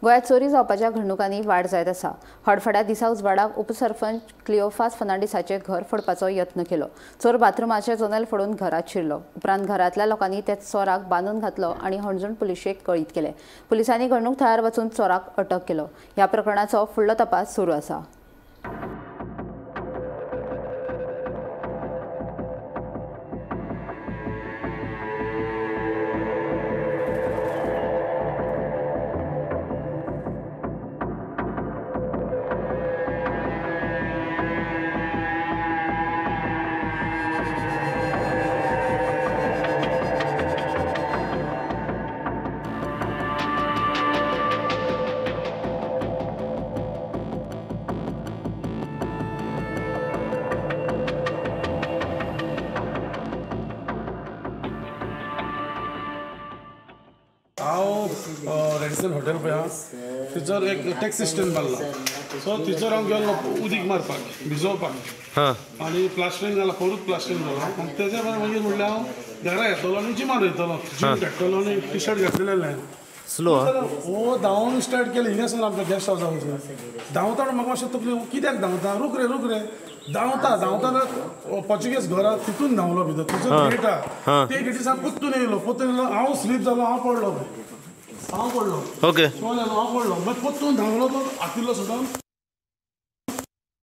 गोंयांत चोरी जावपाच्या घडणुकांनी वाड जायत आसा। हडफड्या दिसा उजवाडाक उपसरपंच क्लिओफास फर्नांडिसाचें घर फोडपाचो यत्न केलो। चोर बाथरूमाचें जनेल फोडून घरांत शिरलो। उपरांत घरांतल्या लोकांनी त्या चोराक बांदून घातलो आनी हणजूण पुलिशेक कळीत केलें। पुलिसांनी घडणूक थळार वचून चोराक अटक केलो। ह्या प्रकरणाचो फुडलो तपास सुरू आसा। हांव रेडिसन हॉटेल पळय आहा थंयसर एक टॅक्सी स्टँड बांदला सो थंयसर हांव गेल्लो उदीक मारपाक भिजोवपाक आनी प्लास्टरींग जालां परत प्लास्टरींग जालां आनी तेज्या मागीर म्हणल्यार हांव घरा येतलो आनी जिमान वयतलो जीम काडटलो आनी टी शर्ट घातलेलें हांवें स्लो हो धांवून स्टार्ट केलें हिंगासून आमच्या गेस्ट हावसा वचून धांवता म्हाका मातशें तकली कित्याक धांवता रूक रे धांवता पोर्चुगीज घरा तितून धांवलो भितर थंयसर गेट आहा ते गेटी सावन पोत्तून येयलो हांव स्लीप जालो हांव पडलो ओके हांव पडलो मागीर पोत्तून धांवलो तो हातिल्लो सुद्दां